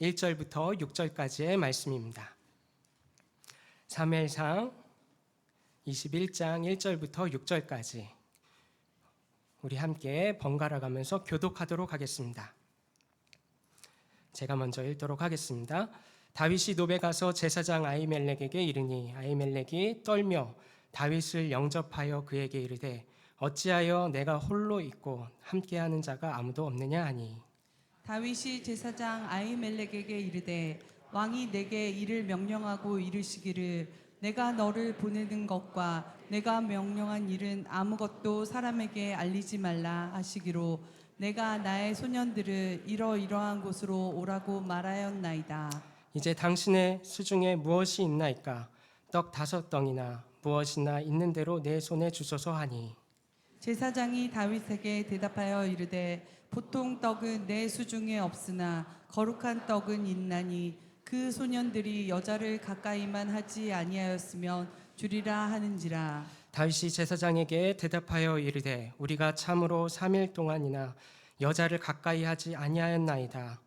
1절부터 6절까지의 말씀입니다. 사무엘상 21장 1절부터 6절까지 우리 함께 번갈아 가면서 교독하도록 하겠습니다. 제가 먼저 읽도록 하겠습니다. 다윗이 노베 가서 제사장 아히멜렉에게 이르니 아히멜렉이 떨며 다윗을 영접하여 그에게 이르되 어찌하여 내가 홀로 있고 함께하는 자가 아무도 없느냐 하니 다윗이 제사장 아히멜렉에게 이르되 왕이 내게 이를 명령하고 이르시기를 내가 너를 보내는 것과 내가 명령한 일은 아무것도 사람에게 알리지 말라 하시기로 내가 나의 소년들을 이러이러한 곳으로 오라고 말하였나이다. 이제 당신의 수중에 무엇이 있나이까 떡 5덩이나 무엇이나 있는 대로 내 손에 주소서 하니 제사장이 다윗에게 대답하여 이르되 보통 떡은 내 수중에 없으나 거룩한 떡은 있나니 그 소년들이 여자를 가까이만 하지 아니하였으면 주리라 하는지라. 다윗이 제사장에게 대답하여 이르되 우리가 참으로 3일 동안이나 여자를 가까이 하지 아니하였나이다.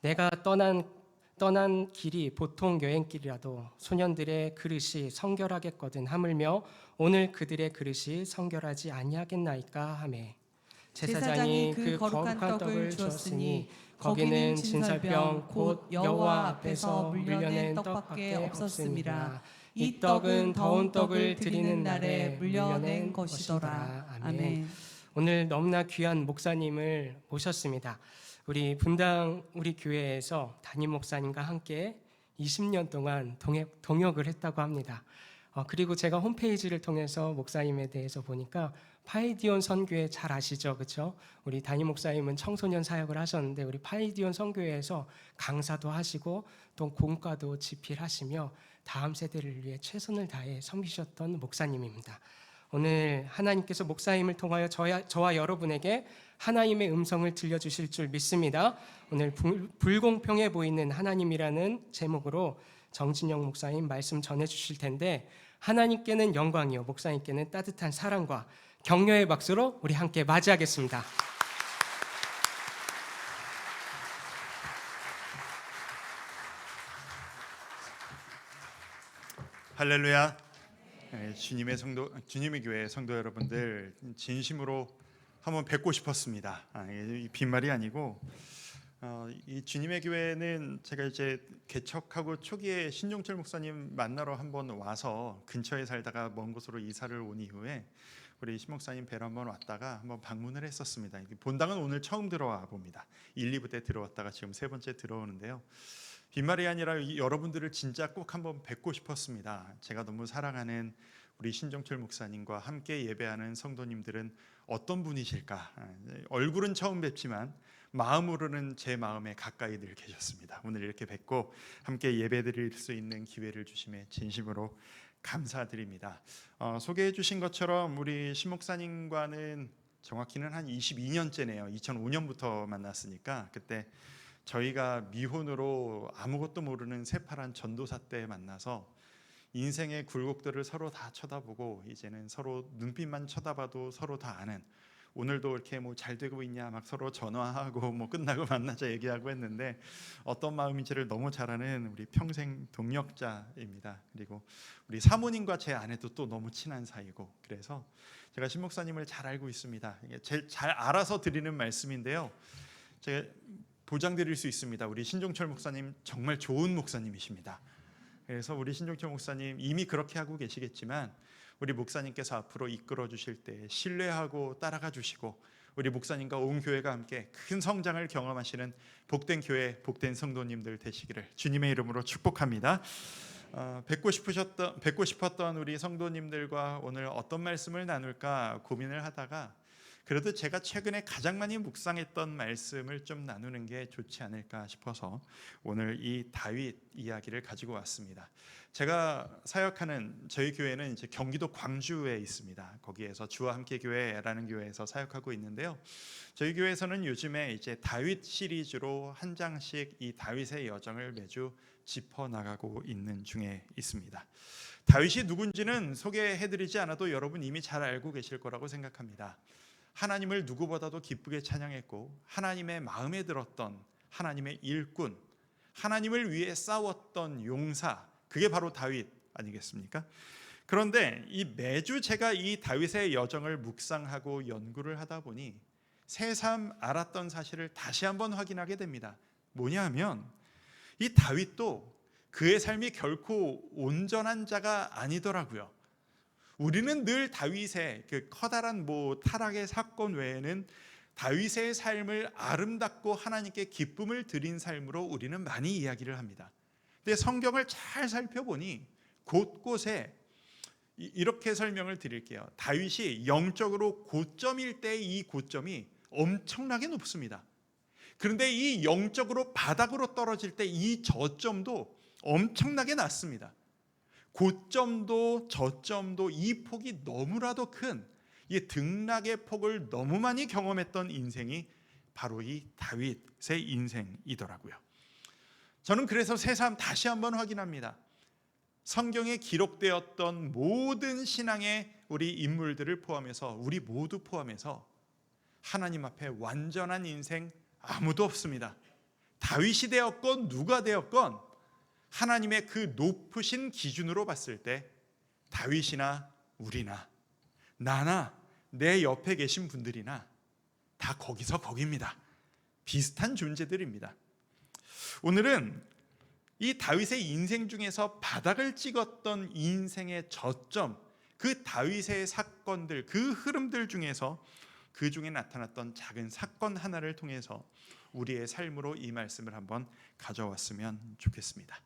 내가 떠난 길이 보통 여행길이라도 소년들의 그릇이 성결하겠거든 하물며 오늘 그들의 그릇이 성결하지 아니하겠나이까 하매 제사장이 그 거룩한 떡을 주었으니 거기는 진설병 곧 여호와 앞에서 물려낸 떡밖에 없었음이라. 이 떡은 더운 떡을 드리는 날에 물려낸 것이더라. 아멘. 오늘 너무나 귀한 목사님을 모셨습니다. 우리 분당 우리 교회에서 담임 목사님과 함께 20년 동안 동역을 했다고 합니다. 그리고 제가 홈페이지를 통해서 목사님에 대해서 보니까 파이디온 선교회 잘 아시죠? 그렇죠? 우리 담임 목사님은 청소년 사역을 하셨는데 우리 파이디온 선교회에서 강사도 하시고 또 공과도 집필하시며 다음 세대를 위해 최선을 다해 섬기셨던 목사님입니다. 오늘 하나님께서 목사님을 통하여 저와 여러분에게 하나님의 음성을 들려주실 줄 믿습니다. 오늘 불공평해 보이는 하나님이라는 제목으로 정진영 목사님 말씀 전해주실 텐데 하나님께는 영광이요 목사님께는 따뜻한 사랑과 격려의 박수로 우리 함께 맞이하겠습니다. 할렐루야. 주님의 교회 성도 여러분들 진심으로 한번 뵙고 싶었습니다. 이 빈말이 아니고 이 주님의 교회는 제가 이제 개척하고 초기에 신종철 목사님 만나러 한번 와서 근처에 살다가 먼 곳으로 이사를 온 이후에 우리 신 목사님 뵈러 한번 왔다가 한번 방문을 했었습니다. 본당은 오늘 처음 들어와 봅니다. 1, 2부 때 들어왔다가 지금 3번째 들어오는데요. 빈말이 아니라 여러분들을 진짜 꼭 한번 뵙고 싶었습니다. 제가 너무 사랑하는 우리 신종철 목사님과 함께 예배하는 성도님들은 어떤 분이실까? 얼굴은 처음 뵙지만 마음으로는 제 마음에 가까이 늘 계셨습니다. 오늘 이렇게 뵙고 함께 예배드릴 수 있는 기회를 주심에 진심으로 감사드립니다. 소개해 주신 것처럼 우리 신 목사님과는 정확히는 한 22년째네요. 2005년부터 만났으니까 그때 저희가 미혼으로 아무것도 모르는 새파란 전도사 때 만나서 인생의 굴곡들을 서로 다 쳐다보고 이제는 서로 눈빛만 쳐다봐도 서로 다 아는, 오늘도 이렇게 뭐 잘 되고 있냐 막 서로 전화하고 뭐 끝나고 만나자 얘기하고 했는데 어떤 마음인지를 너무 잘 아는 우리 평생 동역자입니다. 그리고 우리 사모님과 제 아내도 또 너무 친한 사이고, 그래서 제가 신 목사님을 잘 알고 있습니다. 이게 제일 잘 알아서 드리는 말씀인데요, 제가 보장드릴 수 있습니다. 우리 신종철 목사님 정말 좋은 목사님이십니다. 그래서 우리 신종철 목사님 이미 그렇게 하고 계시겠지만 우리 목사님께서 앞으로 이끌어 주실 때 신뢰하고 따라가 주시고 우리 목사님과 온 교회가 함께 큰 성장을 경험하시는 복된 교회, 복된 성도님들 되시기를 주님의 이름으로 축복합니다. 뵙고 싶었던 우리 성도님들과 오늘 어떤 말씀을 나눌까 고민을 하다가 그래도 제가 최근에 가장 많이 묵상했던 말씀을 좀 나누는 게 좋지 않을까 싶어서 오늘 이 다윗 이야기를 가지고 왔습니다. 제가 사역하는 저희 교회는 이제 경기도 광주에 있습니다. 거기에서 주와 함께 교회라는 교회에서 사역하고 있는데요. 저희 교회에서는 요즘에 이제 다윗 시리즈로 한 장씩 이 다윗의 여정을 매주 짚어 나가고 있는 중에 있습니다. 다윗이 누군지는 소개해드리지 않아도 여러분 이미 잘 알고 계실 거라고 생각합니다. 하나님을 누구보다도 기쁘게 찬양했고 하나님의 마음에 들었던 하나님의 일꾼, 하나님을 위해 싸웠던 용사, 그게 바로 다윗 아니겠습니까? 그런데 이 매주 제가 이 다윗의 여정을 묵상하고 연구를 하다 보니 새삼 알았던 사실을 다시 한번 확인하게 됩니다. 뭐냐면 이 다윗도 그의 삶이 결코 온전한 자가 아니더라고요. 우리는 늘 다윗의 그 커다란 타락의 사건 외에는 다윗의 삶을 아름답고 하나님께 기쁨을 드린 삶으로 우리는 많이 이야기를 합니다. 근데 성경을 잘 살펴보니 곳곳에 이렇게 설명을 드릴게요. 다윗이 영적으로 고점일 때 이 고점이 엄청나게 높습니다. 그런데 이 영적으로 바닥으로 떨어질 때 이 저점도 엄청나게 낮습니다. 고점도 저점도 이 폭이 너무나도 큰 이 등락의 폭을 너무 많이 경험했던 인생이 바로 이 다윗의 인생이더라고요. 저는 그래서 새삼 다시 한번 확인합니다. 성경에 기록되었던 모든 신앙의 우리 인물들을 포함해서 우리 모두 포함해서 하나님 앞에 완전한 인생 아무도 없습니다. 다윗이 되었건 누가 되었건 하나님의 그 높으신 기준으로 봤을 때 다윗이나 우리나 나나 내 옆에 계신 분들이나 다 거기서 거기입니다. 비슷한 존재들입니다. 오늘은 이 다윗의 인생 중에서 바닥을 찍었던 인생의 저점, 그 다윗의 사건들, 그 흐름들 중에서 그 중에 나타났던 작은 사건 하나를 통해서 우리의 삶으로 이 말씀을 한번 가져왔으면 좋겠습니다.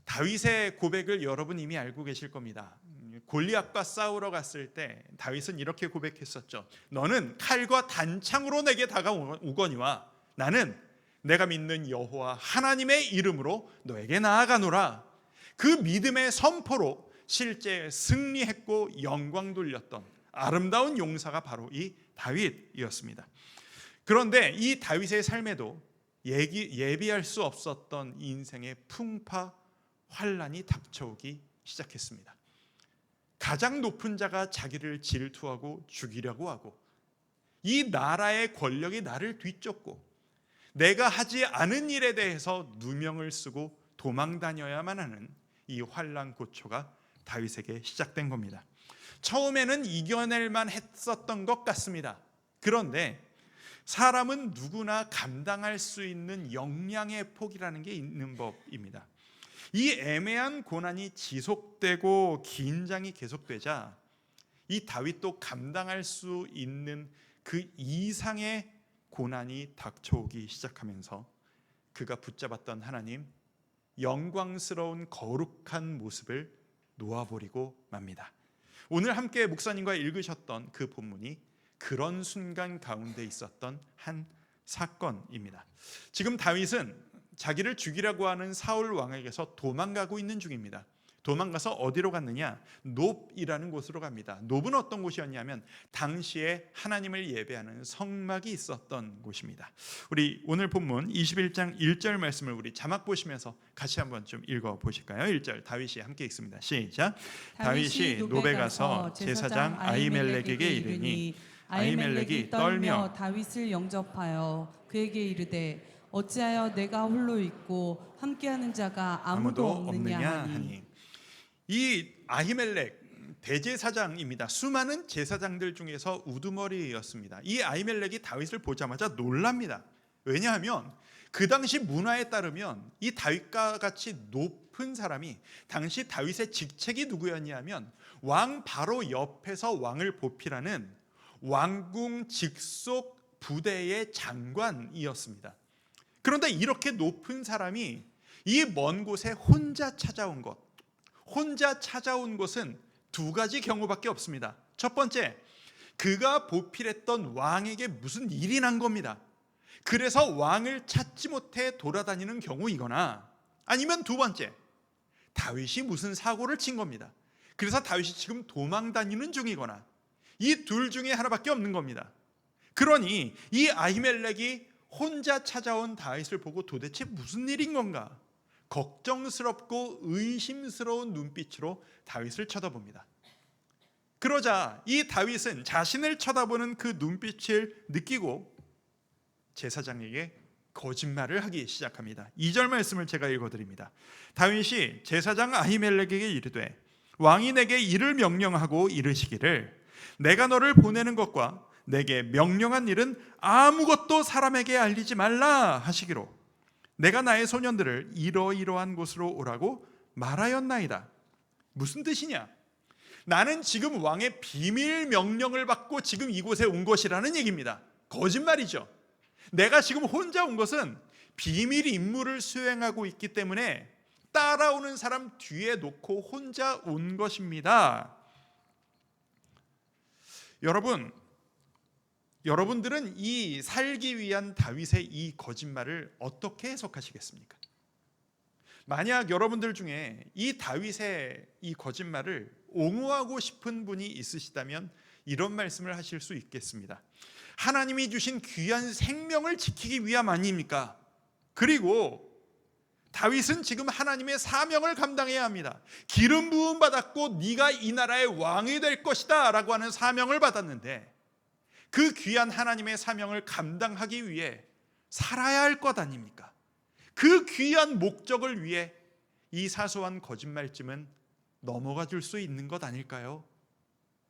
다윗의 고백을 여러분 이미 알고 계실 겁니다. 골리앗과 싸우러 갔을 때 다윗은 이렇게 고백했었죠. 너는 칼과 단창으로 내게 다가오거니와 나는 내가 믿는 여호와 하나님의 이름으로 너에게 나아가노라. 그 믿음의 선포로 실제 승리했고 영광 돌렸던 아름다운 용사가 바로 이 다윗이었습니다. 그런데 이 다윗의 삶에도 예비할 수 없었던 인생의 풍파 환란이 닥쳐오기 시작했습니다. 가장 높은 자가 자기를 질투하고 죽이려고 하고 이 나라의 권력이 나를 뒤쫓고 내가 하지 않은 일에 대해서 누명을 쓰고 도망 다녀야만 하는 이 환란 고초가 다윗에게 시작된 겁니다. 처음에는 이겨낼만 했었던 것 같습니다. 그런데 사람은 누구나 감당할 수 있는 역량의 폭이라는 게 있는 법입니다. 이 애매한 고난이 지속되고 긴장이 계속되자 이 다윗도 감당할 수 있는 그 이상의 고난이 닥쳐오기 시작하면서 그가 붙잡았던 하나님, 영광스러운 거룩한 모습을 놓아버리고 맙니다. 오늘 함께 목사님과 읽으셨던 그 본문이 그런 순간 가운데 있었던 한 사건입니다. 지금 다윗은 자기를 죽이려고 하는 사울 왕에게서 도망가고 있는 중입니다. 도망가서 어디로 갔느냐? 놉이라는 곳으로 갑니다. 놉은 어떤 곳이었냐면 당시에 하나님을 예배하는 성막이 있었던 곳입니다. 우리 오늘 본문 21장 1절 말씀을 우리 자막 보시면서 같이 한번 좀 읽어 보실까요? 1절 다윗이 함께 읽습니다. 시작. 다윗이 놉에 가서 제사장 아히멜렉에게 이르니 아히멜렉이 떨며 다윗을 영접하여 그에게 이르되 어찌하여 내가 홀로 있고 함께하는 자가 아무도 없느냐 하니. 이 아히멜렉 대제사장입니다. 수많은 제사장들 중에서 우두머리였습니다. 이 아히멜렉이 다윗을 보자마자 놀랍니다. 왜냐하면 그 당시 문화에 따르면 이 다윗과 같이 높은 사람이 당시 다윗의 직책이 누구였냐면 왕 바로 옆에서 왕을 보필하는 왕궁 직속 부대의 장관이었습니다. 그런데 이렇게 높은 사람이 이 먼 곳에 혼자 찾아온 것은 두 가지 경우밖에 없습니다. 첫 번째, 그가 보필했던 왕에게 무슨 일이 난 겁니다. 그래서 왕을 찾지 못해 돌아다니는 경우이거나 아니면 두 번째, 다윗이 무슨 사고를 친 겁니다. 그래서 다윗이 지금 도망 다니는 중이거나 이 둘 중에 하나밖에 없는 겁니다. 그러니 이 아히멜렉이 혼자 찾아온 다윗을 보고 도대체 무슨 일인 건가? 걱정스럽고 의심스러운 눈빛으로 다윗을 쳐다봅니다. 그러자 이 다윗은 자신을 쳐다보는 그 눈빛을 느끼고 제사장에게 거짓말을 하기 시작합니다. 2절 말씀을 제가 읽어드립니다. 다윗이 제사장 아히멜렉에게 이르되 왕이 내게 이를 명령하고 이르시기를 내가 너를 보내는 것과 내게 명령한 일은 아무것도 사람에게 알리지 말라 하시기로 내가 나의 소년들을 이러이러한 곳으로 오라고 말하였나이다. 무슨 뜻이냐? 나는 지금 왕의 비밀 명령을 받고 지금 이곳에 온 것이라는 얘기입니다. 거짓말이죠. 내가 지금 혼자 온 것은 비밀 임무를 수행하고 있기 때문에 따라오는 사람 뒤에 놓고 혼자 온 것입니다. 여러분들은 이 살기 위한 다윗의 이 거짓말을 어떻게 해석하시겠습니까? 만약 여러분들 중에 이 다윗의 이 거짓말을 옹호하고 싶은 분이 있으시다면 이런 말씀을 하실 수 있겠습니다. 하나님이 주신 귀한 생명을 지키기 위함 아닙니까? 그리고 다윗은 지금 하나님의 사명을 감당해야 합니다. 기름 부음 받았고 네가 이 나라의 왕이 될 것이다 라고 하는 사명을 받았는데 그 귀한 하나님의 사명을 감당하기 위해 살아야 할 것 아닙니까? 그 귀한 목적을 위해 이 사소한 거짓말쯤은 넘어가 줄 수 있는 것 아닐까요?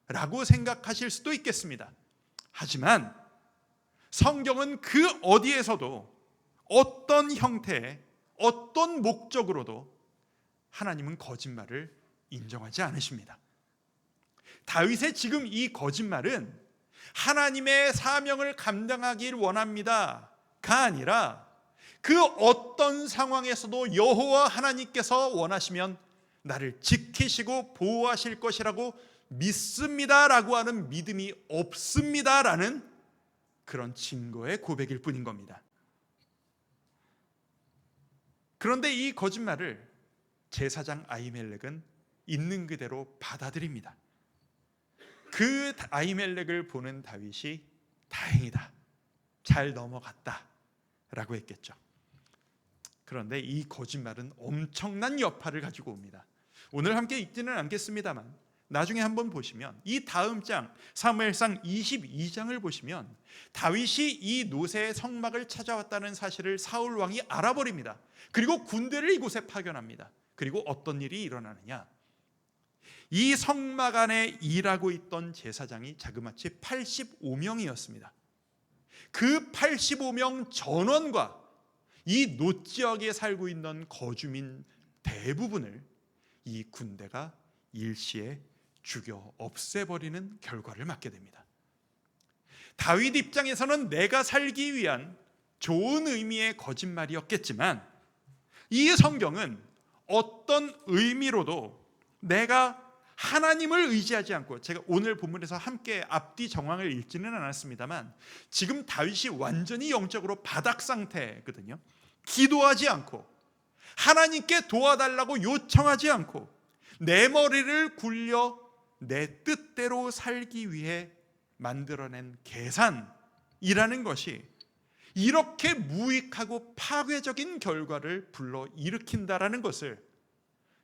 라고 생각하실 수도 있겠습니다. 하지만 성경은 그 어디에서도 어떤 형태의 어떤 목적으로도 하나님은 거짓말을 인정하지 않으십니다. 다윗의 지금 이 거짓말은 하나님의 사명을 감당하길 원합니다가 아니라 그 어떤 상황에서도 여호와 하나님께서 원하시면 나를 지키시고 보호하실 것이라고 믿습니다라고 하는 믿음이 없습니다라는 그런 증거의 고백일 뿐인 겁니다. 그런데 이 거짓말을 제사장 아히멜렉은 있는 그대로 받아들입니다. 그 아히멜렉을 보는 다윗이 다행이다, 잘 넘어갔다 라고 했겠죠. 그런데 이 거짓말은 엄청난 여파를 가지고 옵니다. 오늘 함께 읽지는 않겠습니다만 나중에 한번 보시면 이 다음 장 사무엘상 22장을 보시면 다윗이 이 노새의 성막을 찾아왔다는 사실을 사울 왕이 알아버립니다. 그리고 군대를 이곳에 파견합니다. 그리고 어떤 일이 일어나느냐? 이 성막 안에 일하고 있던 제사장이 자그마치 85명이었습니다. 그 85명 전원과 이 노지역에 살고 있는 거주민 대부분을 이 군대가 일시에 죽여 없애버리는 결과를 맞게 됩니다. 다윗 입장에서는 내가 살기 위한 좋은 의미의 거짓말이었겠지만 이 성경은 어떤 의미로도 내가 하나님을 의지하지 않고, 제가 오늘 본문에서 함께 앞뒤 정황을 읽지는 않았습니다만 지금 다윗이 완전히 영적으로 바닥 상태거든요. 기도하지 않고 하나님께 도와달라고 요청하지 않고 내 머리를 굴려 내 뜻대로 살기 위해 만들어낸 계산이라는 것이 이렇게 무익하고 파괴적인 결과를 불러일으킨다라는 것을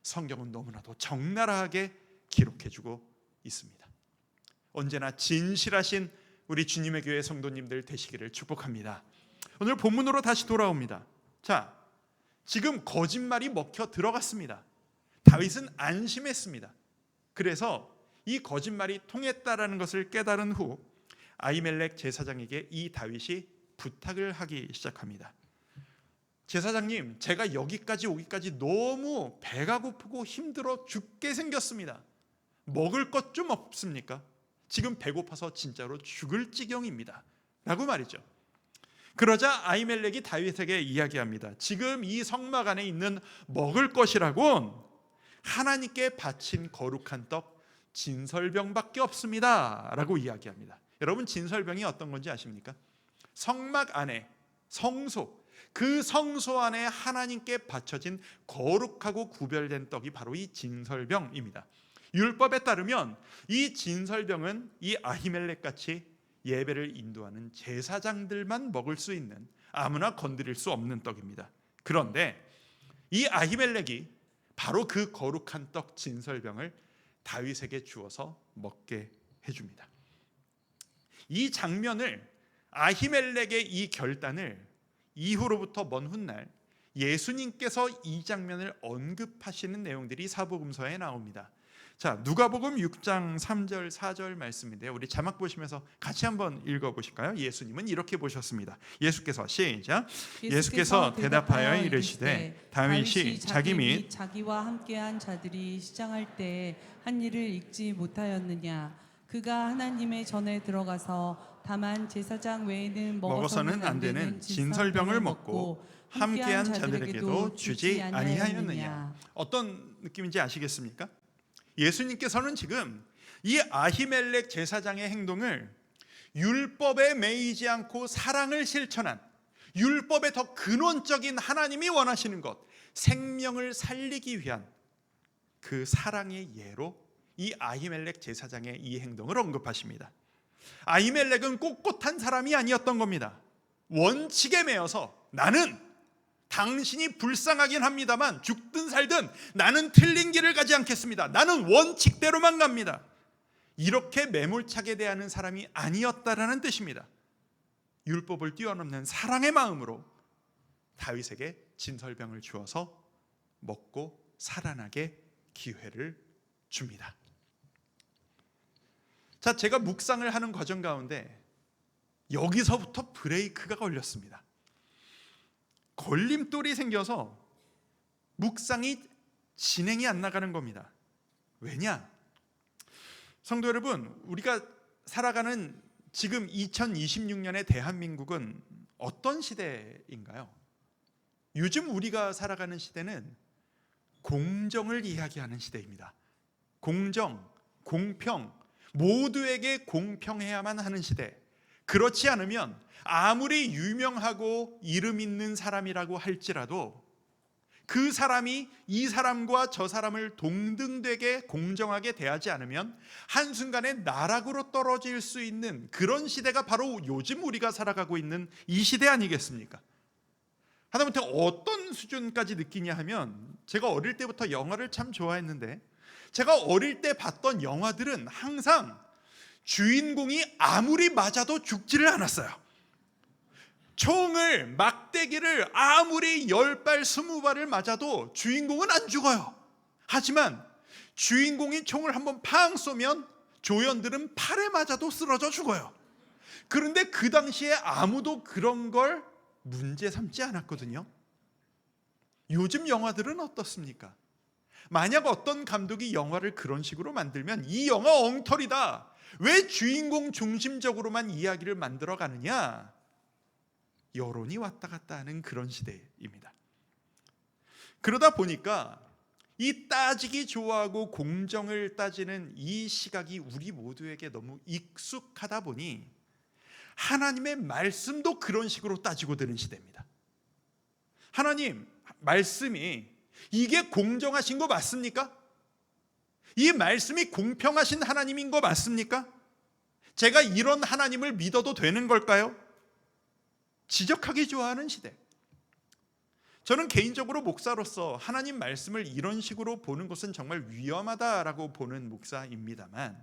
성경은 너무나도 적나라하게 기록해주고 있습니다. 언제나 진실하신 우리 주님의 교회 성도님들 되시기를 축복합니다. 오늘 본문으로 다시 돌아옵니다. 자, 지금 거짓말이 먹혀 들어갔습니다. 다윗은 안심했습니다. 그래서 이 거짓말이 통했다라는 것을 깨달은 후 아히멜렉 제사장에게 이 다윗이 부탁을 하기 시작합니다. 제사장님, 제가 여기까지 오기까지 너무 배가 고프고 힘들어 죽게 생겼습니다. 먹을 것 좀 없습니까? 지금 배고파서 진짜로 죽을 지경입니다 라고 말이죠. 그러자 아히멜렉이 다윗에게 이야기합니다. 지금 이 성막 안에 있는 먹을 것이라곤 하나님께 바친 거룩한 떡 진설병밖에 없습니다 라고 이야기합니다. 여러분, 진설병이 어떤 건지 아십니까? 성막 안에 성소, 그 성소 안에 하나님께 바쳐진 거룩하고 구별된 떡이 바로 이 진설병입니다. 율법에 따르면 이 진설병은 이 아히멜렉 같이 예배를 인도하는 제사장들만 먹을 수 있는, 아무나 건드릴 수 없는 떡입니다. 그런데 이 아히멜렉이 바로 그 거룩한 떡 진설병을 다윗에게 주어서 먹게 해줍니다. 이 장면을, 아히멜렉의 이 결단을 이후로부터 먼 훗날 예수님께서 이 장면을 언급하시는 내용들이 사복음서에 나옵니다. 자, 누가복음 6장 3절 4절 말씀인데요. 우리 자막 보시면서 같이 한번 읽어보실까요? 예수님은 이렇게 보셨습니다. 예수께서 시작. 예수께서 대답하여 이르시되 다윗이 자기 및 자기와 함께한 자들이 시장할 때 한 일을 읽지 못하였느냐. 그가 하나님의 전에 들어가서 다만 제사장 외에는 먹어서는 안 되는 진설병을 먹고 함께한 자들에게도 주지 아니하였느냐. 어떤 느낌인지 아시겠습니까? 예수님께서는 지금 이 아히멜렉 제사장의 행동을 율법에 매이지 않고 사랑을 실천한, 율법의 더 근원적인 하나님이 원하시는 것, 생명을 살리기 위한 그 사랑의 예로 이 아히멜렉 제사장의 이 행동을 언급하십니다. 아히멜렉은 꼿꼿한 사람이 아니었던 겁니다. 원칙에 매여서 나는 당신이 불쌍하긴 합니다만 죽든 살든 나는 틀린 길을 가지 않겠습니다. 나는 원칙대로만 갑니다. 이렇게 매몰차게 대하는 사람이 아니었다라는 뜻입니다. 율법을 뛰어넘는 사랑의 마음으로 다윗에게 진설병을 주어서 먹고 살아나게 기회를 줍니다. 자, 제가 묵상을 하는 과정 가운데 여기서부터 브레이크가 걸렸습니다. 걸림돌이 생겨서 묵상이 진행이 안 나가는 겁니다. 왜냐? 성도 여러분, 우리가 살아가는 지금 2026년의 대한민국은 어떤 시대인가요? 요즘 우리가 살아가는 시대는 공정을 이야기하는 시대입니다. 공정, 공평, 모두에게 공평해야만 하는 시대. 그렇지 않으면 아무리 유명하고 이름 있는 사람이라고 할지라도 그 사람이 이 사람과 저 사람을 동등되게 공정하게 대하지 않으면 한순간에 나락으로 떨어질 수 있는 그런 시대가 바로 요즘 우리가 살아가고 있는 이 시대 아니겠습니까? 하다못해 어떤 수준까지 느끼냐 하면, 제가 어릴 때부터 영화를 참 좋아했는데 제가 어릴 때 봤던 영화들은 항상 주인공이 아무리 맞아도 죽지를 않았어요. 총을, 막대기를 아무리 10발 20발을 맞아도 주인공은 안 죽어요. 하지만 주인공이 총을 한번 팡 쏘면 조연들은 팔에 맞아도 쓰러져 죽어요. 그런데 그 당시에 아무도 그런 걸 문제 삼지 않았거든요. 요즘 영화들은 어떻습니까? 만약 어떤 감독이 영화를 그런 식으로 만들면 이 영화 엉터리다, 왜 주인공 중심적으로만 이야기를 만들어 가느냐, 여론이 왔다 갔다 하는 그런 시대입니다. 그러다 보니까 이 따지기 좋아하고 공정을 따지는 이 시각이 우리 모두에게 너무 익숙하다 보니 하나님의 말씀도 그런 식으로 따지고 드는 시대입니다. 하나님 말씀이 이게 공정하신 거 맞습니까? 이 말씀이 공평하신 하나님인 거 맞습니까? 제가 이런 하나님을 믿어도 되는 걸까요? 지적하기 좋아하는 시대. 저는 개인적으로 목사로서 하나님 말씀을 이런 식으로 보는 것은 정말 위험하다라고 보는 목사입니다만,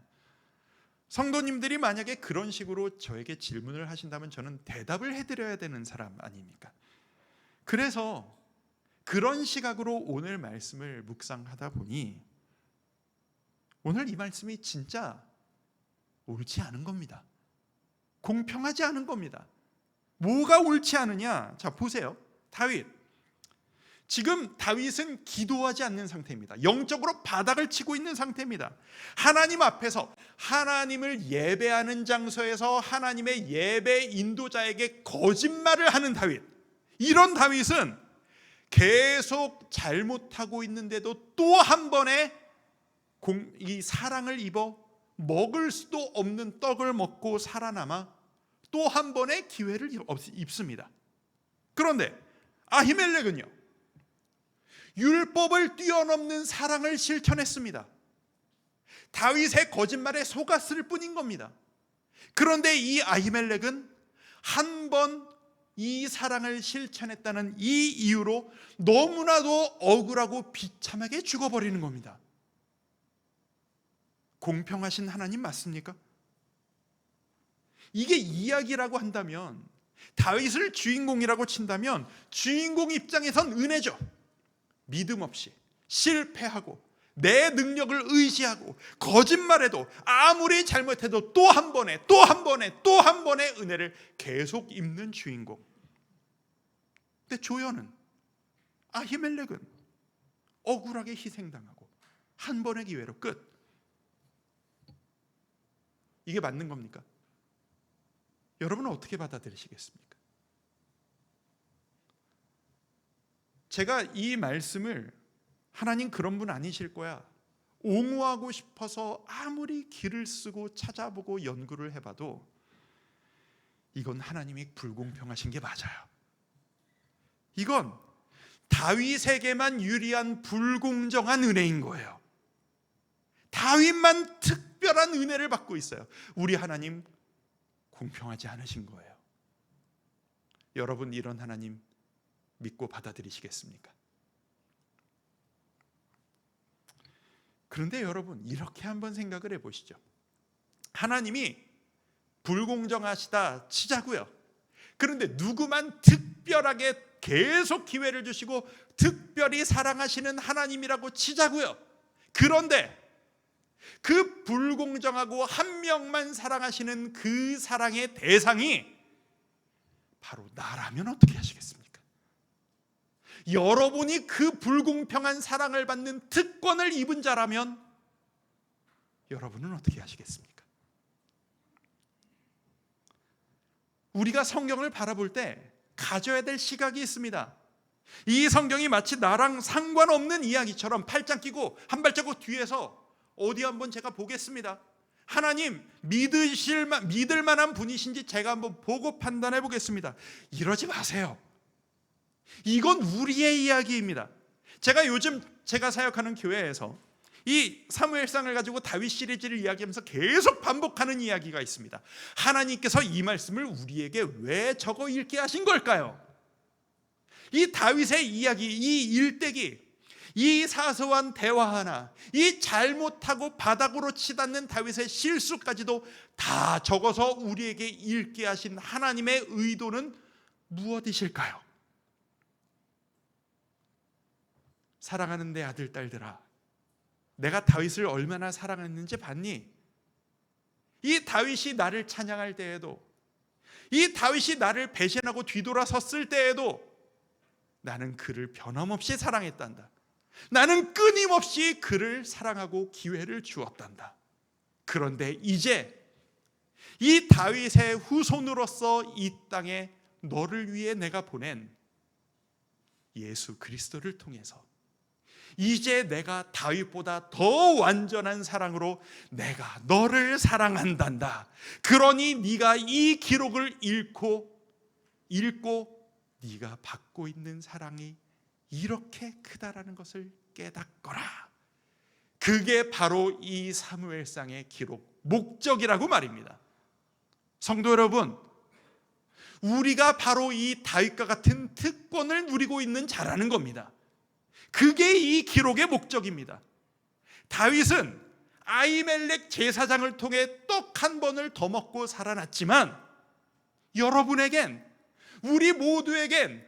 성도님들이 만약에 그런 식으로 저에게 질문을 하신다면 저는 대답을 해드려야 되는 사람 아닙니까? 그래서 그런 시각으로 오늘 말씀을 묵상하다 보니 오늘 이 말씀이 진짜 옳지 않은 겁니다. 공평하지 않은 겁니다. 뭐가 옳지 않으냐? 자, 보세요. 다윗. 지금 다윗은 기도하지 않는 상태입니다. 영적으로 바닥을 치고 있는 상태입니다. 하나님 앞에서 하나님을 예배하는 장소에서 하나님의 예배 인도자에게 거짓말을 하는 다윗. 이런 다윗은 계속 잘못하고 있는데도 또 한 번에 이 사랑을 입어 먹을 수도 없는 떡을 먹고 살아남아 또 한 번의 기회를 입습니다. 그런데 아히멜렉은요, 율법을 뛰어넘는 사랑을 실천했습니다. 다윗의 거짓말에 속았을 뿐인 겁니다. 그런데 이 아히멜렉은 한 번 이 사랑을 실천했다는 이 이유로 너무나도 억울하고 비참하게 죽어버리는 겁니다. 공평하신 하나님 맞습니까? 이게 이야기라고 한다면 다윗을 주인공이라고 친다면 주인공 입장에선 은혜죠. 믿음 없이 실패하고 내 능력을 의지하고 거짓말해도 아무리 잘못해도 또 한 번의 또 한 번의 또 한 번의 은혜를 계속 입는 주인공. 근데 조연은, 아히멜렉은 억울하게 희생당하고 한 번의 기회로 끝. 이게 맞는 겁니까? 여러분은 어떻게 받아들이시겠습니까? 제가 이 말씀을 하나님 그런 분 아니실 거야, 옹호하고 싶어서 아무리 길을 쓰고 찾아보고 연구를 해봐도 이건 하나님이 불공평하신 게 맞아요. 이건 다윗에게만 유리한 불공정한 은혜인 거예요. 다윗만 특별한 은혜를 받고 있어요. 우리 하나님 공평하지 않으신 거예요. 여러분, 이런 하나님 믿고 받아들이시겠습니까? 그런데 여러분, 이렇게 한번 생각을 해보시죠. 하나님이 불공정하시다 치자고요. 그런데 누구만 특별하게 계속 기회를 주시고 특별히 사랑하시는 하나님이라고 치자고요. 그런데 그 불공정하고 한 명만 사랑하시는 그 사랑의 대상이 바로 나라면 어떻게 하시겠습니까? 여러분이 그 불공평한 사랑을 받는 특권을 입은 자라면 여러분은 어떻게 하시겠습니까? 우리가 성경을 바라볼 때 가져야 될 시각이 있습니다. 이 성경이 마치 나랑 상관없는 이야기처럼 팔짱 끼고 한 발자국 뒤에서 어디 한번 제가 보겠습니다. 하나님 믿을 만한 분이신지 제가 한번 보고 판단해 보겠습니다. 이러지 마세요. 이건 우리의 이야기입니다. 제가 요즘 제가 사역하는 교회에서 이 사무엘상을 가지고 다윗 시리즈를 이야기하면서 계속 반복하는 이야기가 있습니다. 하나님께서 이 말씀을 우리에게 왜 적어 읽게 하신 걸까요? 이 다윗의 이야기, 이 일대기, 이 사소한 대화 하나, 이 잘못하고 바닥으로 치닫는 다윗의 실수까지도 다 적어서 우리에게 읽게 하신 하나님의 의도는 무엇이실까요? 사랑하는 내 아들 딸들아, 내가 다윗을 얼마나 사랑했는지 봤니? 이 다윗이 나를 찬양할 때에도, 이 다윗이 나를 배신하고 뒤돌아섰을 때에도 나는 그를 변함없이 사랑했단다. 나는 끊임없이 그를 사랑하고 기회를 주었단다. 그런데 이제 이 다윗의 후손으로서 이 땅에 너를 위해 내가 보낸 예수 그리스도를 통해서 이제 내가 다윗보다 더 완전한 사랑으로 내가 너를 사랑한단다. 그러니 네가 이 기록을 읽고 네가 받고 있는 사랑이 이렇게 크다라는 것을 깨닫거라. 그게 바로 이 사무엘상의 기록 목적이라고 말입니다. 성도 여러분, 우리가 바로 이 다윗과 같은 특권을 누리고 있는 자라는 겁니다. 그게 이 기록의 목적입니다. 다윗은 아히멜렉 제사장을 통해 떡 한 번을 더 먹고 살아났지만 여러분에겐, 우리 모두에겐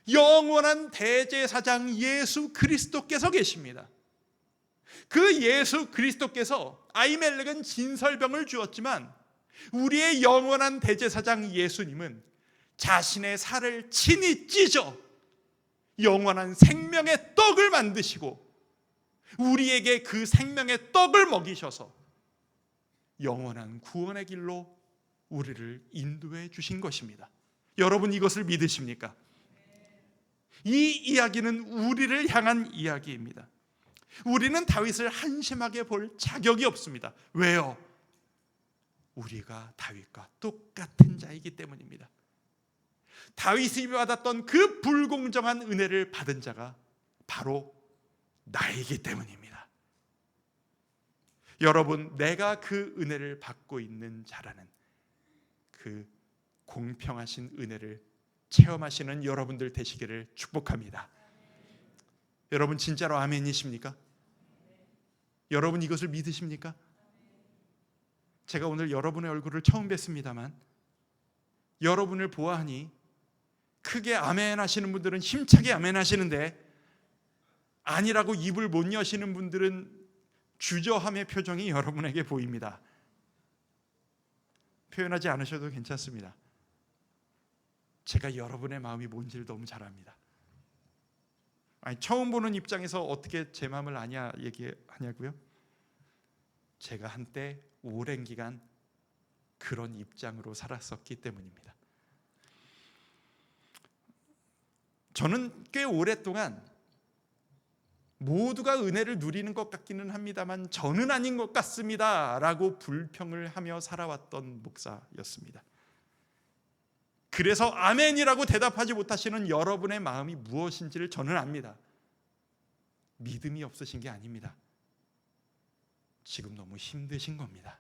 영원한 대제사장 예수 그리스도께서 계십니다. 그 예수 그리스도께서, 아히멜렉은 진설병을 주었지만 우리의 영원한 대제사장 예수님은 자신의 살을 친히 찢어 영원한 생명의 떡을 만드시고 우리에게 그 생명의 떡을 먹이셔서 영원한 구원의 길로 우리를 인도해 주신 것입니다. 여러분, 이것을 믿으십니까? 이 이야기는 우리를 향한 이야기입니다. 우리는 다윗을 한심하게 볼 자격이 없습니다. 왜요? 우리가 다윗과 똑같은 자이기 때문입니다. 다윗이 받았던 그 불공정한 은혜를 받은 자가 바로 나이기 때문입니다. 여러분, 내가 그 은혜를 받고 있는 자라는 그 공평하신 은혜를 체험하시는 여러분들 되시기를 축복합니다. 여러분, 진짜로 아멘이십니까? 여러분, 이것을 믿으십니까? 제가 오늘 여러분의 얼굴을 처음 뵀습니다만 여러분을 보아하니 크게 아멘 하시는 분들은 힘차게 아멘 하시는데 아니라고 입을 못 여시는 분들은 주저함의 표정이 여러분에게 보입니다. 표현하지 않으셔도 괜찮습니다. 제가 여러분의 마음이 뭔지를 너무 잘 압니다. 아니, 처음 보는 입장에서 어떻게 제 마음을 아냐 얘기하냐고요? 제가 한때 오랜 기간 그런 입장으로 살았었기 때문입니다. 저는 꽤 오랫동안 모두가 은혜를 누리는 것 같기는 합니다만 저는 아닌 것 같습니다 라고 불평을 하며 살아왔던 목사였습니다. 그래서 아멘이라고 대답하지 못하시는 여러분의 마음이 무엇인지를 저는 압니다. 믿음이 없으신 게 아닙니다. 지금 너무 힘드신 겁니다.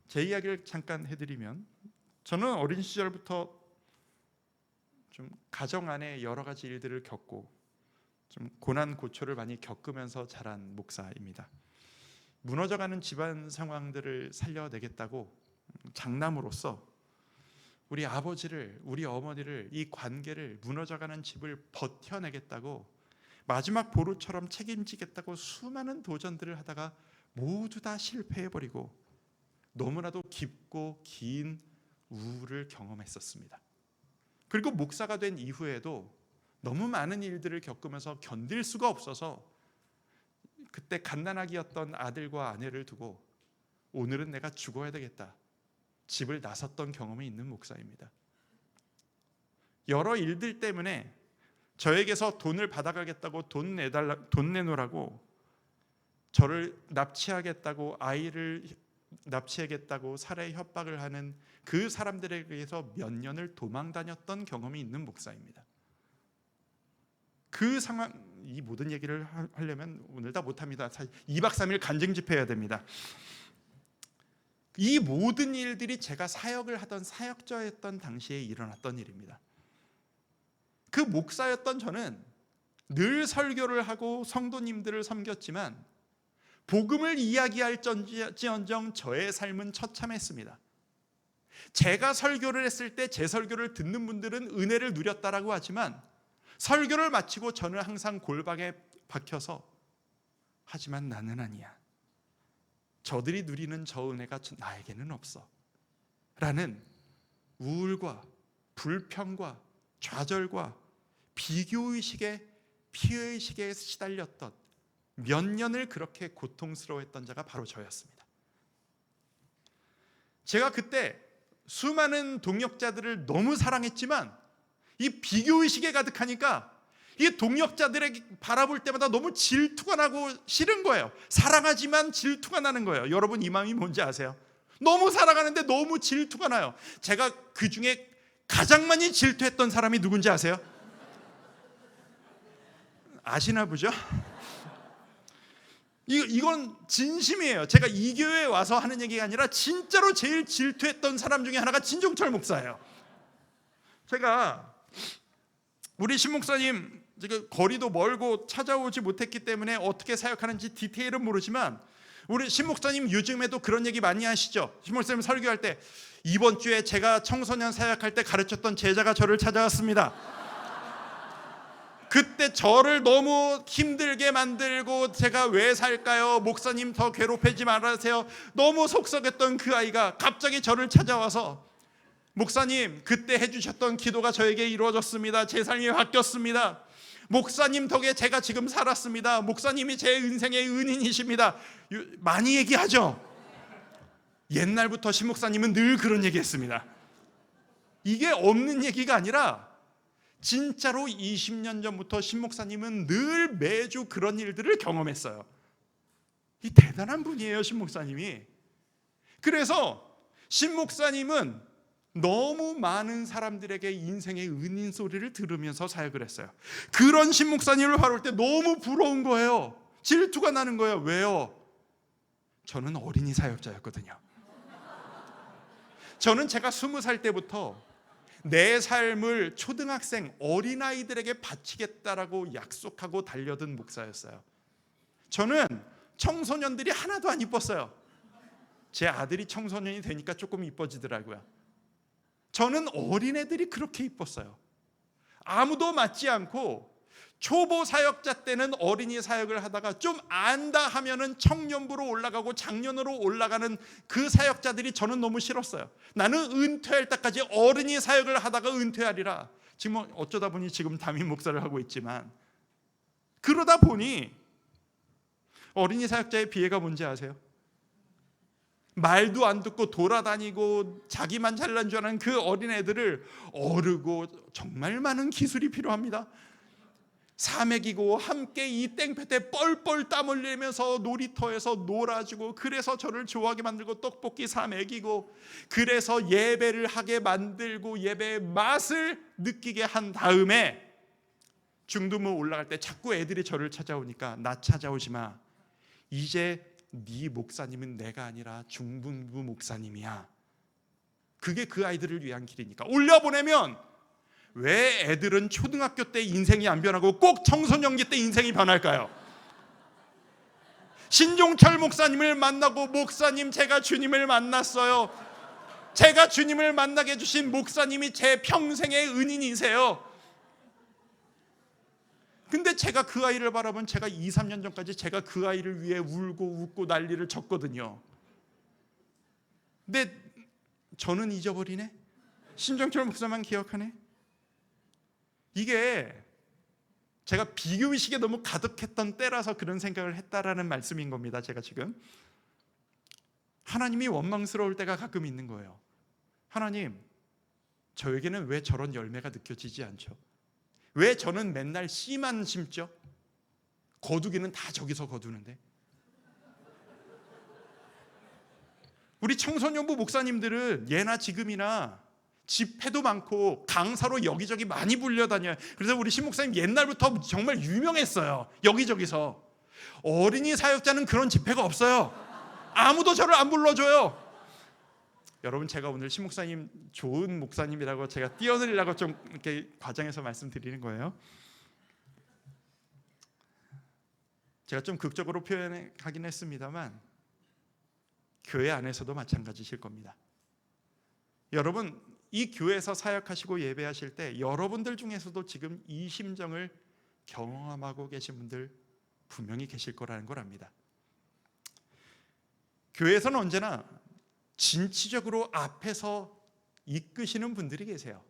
제 이야기를 잠깐 해드리면, 저는 어린 시절부터 좀 가정 안에 여러 가지 일들을 겪고 좀 고난 고초를 많이 겪으면서 자란 목사입니다. 무너져가는 집안 상황들을 살려내겠다고 장남으로서 우리 아버지를, 우리 어머니를, 이 관계를, 무너져가는 집을 버텨내겠다고 마지막 보루처럼 책임지겠다고 수많은 도전들을 하다가 모두 다 실패해버리고 너무나도 깊고 긴 우울을 경험했었습니다. 그리고 목사가 된 이후에도 너무 많은 일들을 겪으면서 견딜 수가 없어서 그때 갓난아기였던 아들과 아내를 두고 오늘은 내가 죽어야 되겠다, 집을 나섰던 경험이 있는 목사입니다. 여러 일들 때문에 저에게서 돈을 받아가겠다고 돈 내놓으라고, 저를 납치하겠다고, 아이를 납치하겠다고 살해 협박을 하는 그 사람들에 의해서 몇 년을 도망 다녔던 경험이 있는 목사입니다. 그 상황, 이 모든 얘기를 하려면 오늘 다 못합니다. 2박 3일 간증 집회해야 됩니다. 이 모든 일들이 제가 사역을 하던 사역자였던 당시에 일어났던 일입니다. 그 목사였던 저는 늘 설교를 하고 성도님들을 섬겼지만 복음을 이야기할지언정 저의 삶은 처참했습니다. 제가 설교를 했을 때 제 설교를 듣는 분들은 은혜를 누렸다라고 하지만 설교를 마치고 저는 항상 골방에 박혀서 하지만 나는 아니야, 저들이 누리는 저 은혜가 나에게는 없어 라는 우울과 불평과 좌절과 비교의식에 피해의식에 시달렸던, 몇 년을 그렇게 고통스러워했던 자가 바로 저였습니다. 제가 그때 수많은 동역자들을 너무 사랑했지만 이 비교의식에 가득하니까 이 동역자들에게 바라볼 때마다 너무 질투가 나고 싫은 거예요. 사랑하지만 질투가 나는 거예요. 여러분 이 마음이 뭔지 아세요? 너무 사랑하는데 너무 질투가 나요. 제가 그 중에 가장 많이 질투했던 사람이 누군지 아세요? 아시나 보죠? 이건 진심이에요. 제가 이 교회에 와서 하는 얘기가 아니라 진짜로 제일 질투했던 사람 중에 하나가 진종철 목사예요. 제가 우리 신 목사님 거리도 멀고 찾아오지 못했기 때문에 어떻게 사역하는지 디테일은 모르지만 우리 신 목사님 요즘에도 그런 얘기 많이 하시죠. 신 목사님 설교할 때 이번 주에 제가 청소년 사역할 때 가르쳤던 제자가 저를 찾아왔습니다. 그때 저를 너무 힘들게 만들고 제가 왜 살까요? 목사님 더 괴롭히지 말아주세요. 너무 속썩였던 그 아이가 갑자기 저를 찾아와서 목사님 그때 해주셨던 기도가 저에게 이루어졌습니다. 제 삶이 바뀌었습니다. 목사님 덕에 제가 지금 살았습니다. 목사님이 제 인생의 은인이십니다. 많이 얘기하죠. 옛날부터 신 목사님은 늘 그런 얘기했습니다. 이게 없는 얘기가 아니라 진짜로 20년 전부터 신 목사님은 늘 매주 그런 일들을 경험했어요. 이 대단한 분이에요, 신 목사님이. 그래서 신 목사님은 너무 많은 사람들에게 인생의 은인 소리를 들으면서 사역을 했어요. 그런 신 목사님을 바라볼 때 너무 부러운 거예요. 질투가 나는 거예요. 왜요? 저는 어린이 사역자였거든요. 저는 제가 20살 때부터 내 삶을 초등학생 어린아이들에게 바치겠다라고 약속하고 달려든 목사였어요. 저는 청소년들이 하나도 안 이뻤어요. 제 아들이 청소년이 되니까 조금 이뻐지더라고요. 저는 어린애들이 그렇게 이뻤어요. 아무도 맞지 않고 초보 사역자 때는 어린이 사역을 하다가 좀 안다 하면은 청년부로 올라가고 장년으로 올라가는 그 사역자들이 저는 너무 싫었어요. 나는 은퇴할 때까지 어린이 사역을 하다가 은퇴하리라. 지금 어쩌다 보니 지금 담임 목사를 하고 있지만, 그러다 보니 어린이 사역자의 비애가 뭔지 아세요? 말도 안 듣고 돌아다니고 자기만 잘난 줄 아는 그 어린애들을 어르고, 정말 많은 기술이 필요합니다. 사맥이고 함께 이 땡볕 때 뻘뻘 땀 흘리면서 놀이터에서 놀아주고, 그래서 저를 좋아하게 만들고 떡볶이 사맥이고, 그래서 예배를 하게 만들고 예배의 맛을 느끼게 한 다음에 중등부 올라갈 때 자꾸 애들이 저를 찾아오니까, 나 찾아오지 마, 이제 네 목사님은 내가 아니라 중등부 목사님이야. 그게 그 아이들을 위한 길이니까. 올려보내면 왜 애들은 초등학교 때 인생이 안 변하고 꼭 청소년기 때 인생이 변할까요? 신종철 목사님을 만나고, 목사님 제가 주님을 만났어요. 제가 주님을 만나게 해주신 목사님이 제 평생의 은인이세요. 근데 제가 그 아이를 바라본, 제가 2, 3년 전까지 제가 그 아이를 위해 울고 웃고 난리를 쳤거든요. 근데 저는 잊어버리네? 신종철 목사만 기억하네? 이게 제가 비교의식에 너무 가득했던 때라서 그런 생각을 했다라는 말씀인 겁니다. 제가 지금 하나님이 원망스러울 때가 가끔 있는 거예요. 하나님, 저에게는 왜 저런 열매가 느껴지지 않죠? 왜 저는 맨날 씨만 심죠? 거두기는 다 저기서 거두는데. 우리 청소년부 목사님들은 예나 지금이나 집회도 많고 강사로 여기저기 많이 불려다녀요. 그래서 우리 신 목사님 옛날부터 정말 유명했어요. 여기저기서. 어린이 사역자는 그런 집회가 없어요. 아무도 저를 안 불러줘요. 여러분, 제가 오늘 신 목사님 좋은 목사님이라고 제가 띄워드리려고 좀 이렇게 과장해서 말씀드리는 거예요. 제가 좀 극적으로 표현하긴 했습니다만 교회 안에서도 마찬가지실 겁니다. 여러분, 이 교회에서 사역하시고 예배하실 때 여러분들 중에서도 지금 이 심정을 경험하고 계신 분들 분명히 계실 거라는 걸 압니다. 교회에서는 언제나 진취적으로 앞에서 이끄시는 분들이 계세요.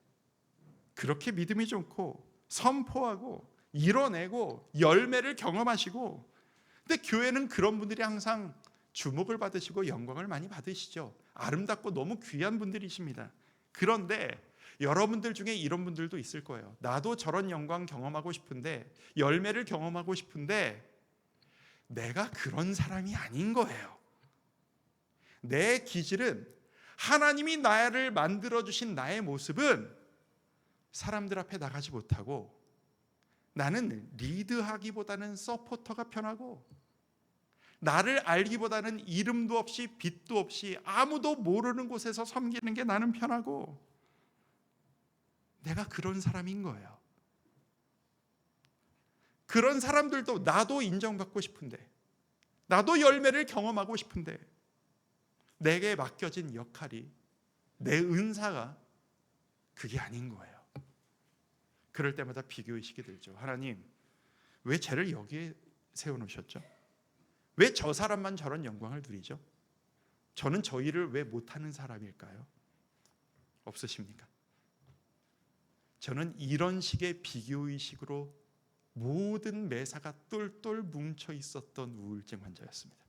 그렇게 믿음이 좋고 선포하고 이뤄내고 열매를 경험하시고, 근데 교회는 그런 분들이 항상 주목을 받으시고 영광을 많이 받으시죠. 아름답고 너무 귀한 분들이십니다. 그런데 여러분들 중에 이런 분들도 있을 거예요. 나도 저런 영광 경험하고 싶은데, 열매를 경험하고 싶은데 내가 그런 사람이 아닌 거예요. 내 기질은, 하나님이 나를 만들어주신 나의 모습은 사람들 앞에 나가지 못하고, 나는 리드하기보다는 서포터가 편하고, 나를 알기보다는 이름도 없이 빛도 없이 아무도 모르는 곳에서 섬기는 게 나는 편하고, 내가 그런 사람인 거예요. 그런 사람들도 나도 인정받고 싶은데, 나도 열매를 경험하고 싶은데, 내게 맡겨진 역할이, 내 은사가 그게 아닌 거예요. 그럴 때마다 비교의식이 들죠. 하나님, 왜 쟤를 여기에 세워놓으셨죠? 왜 저 사람만 저런 영광을 누리죠? 저는 저 일을 왜 못하는 사람일까요? 없으십니까? 저는 이런 식의 비교의식으로 모든 매사가 똘똘 뭉쳐 있었던 우울증 환자였습니다.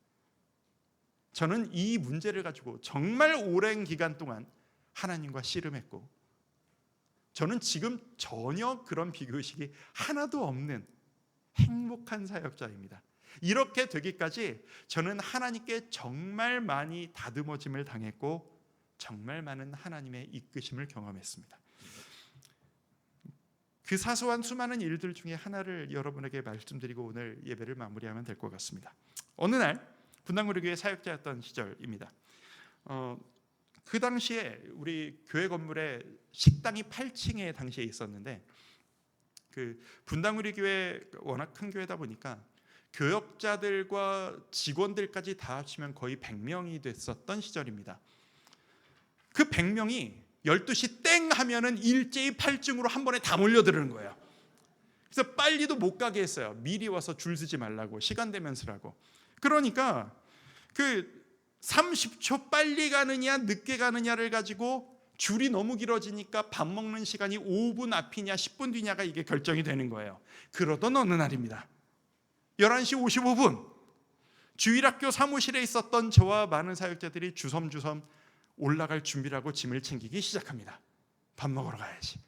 저는 이 문제를 가지고 정말 오랜 기간 동안 하나님과 씨름했고, 저는 지금 전혀 그런 비교의식이 하나도 없는 행복한 사역자입니다. 이렇게 되기까지 저는 하나님께 정말 많이 다듬어짐을 당했고, 정말 많은 하나님의 이끄심을 경험했습니다. 그 사소한 수많은 일들 중에 하나를 여러분에게 말씀드리고 오늘 예배를 마무리하면 될 것 같습니다. 어느 날 분당우리 교회 사역자였던 시절입니다. 그 당시에 우리 교회 건물에 식당이 8층에 당시에 있었는데, 그 분당우리 교회 워낙 큰 교회다 보니까 교역자들과 직원들까지 다 합치면 거의 100명이 됐었던 시절입니다. 그 100명이 12시 땡 하면은 일제히 8중으로 한 번에 다 몰려드는 거예요. 그래서 빨리도 못 가게 했어요. 미리 와서 줄 서지 말라고, 시간 되면 쓰라고. 그러니까 그 30초 빨리 가느냐 늦게 가느냐를 가지고 줄이 너무 길어지니까 밥 먹는 시간이 5분 앞이냐 10분 뒤냐가 이게 결정이 되는 거예요. 그러던 어느 날입니다. 11시 55분 주일학교 사무실에 있었던 저와 많은 사역자들이 주섬주섬 올라갈 준비를 하고 짐을 챙기기 시작합니다. 밥 먹으러 가야지.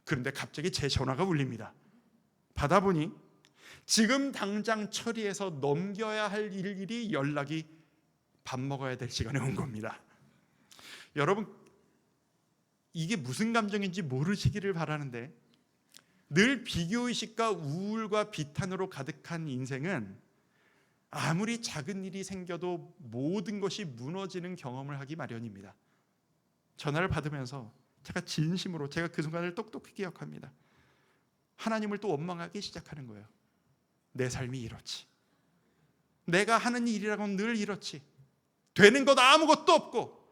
그런데 갑자기 제 전화가 울립니다. 받아보니 지금 당장 처리해서 넘겨야 할 일이 연락이 밥 먹어야 될 시간에 온 겁니다. 여러분, 이게 무슨 감정인지 모르시기를 바라는데, 늘 비교의식과 우울과 비탄으로 가득한 인생은 아무리 작은 일이 생겨도 모든 것이 무너지는 경험을 하기 마련입니다. 전화를 받으면서 제가 진심으로, 제가 그 순간을 똑똑히 기억합니다. 하나님을 또 원망하기 시작하는 거예요. 내 삶이 이렇지. 내가 하는 일이라고는 늘 이렇지. 되는 것 아무것도 없고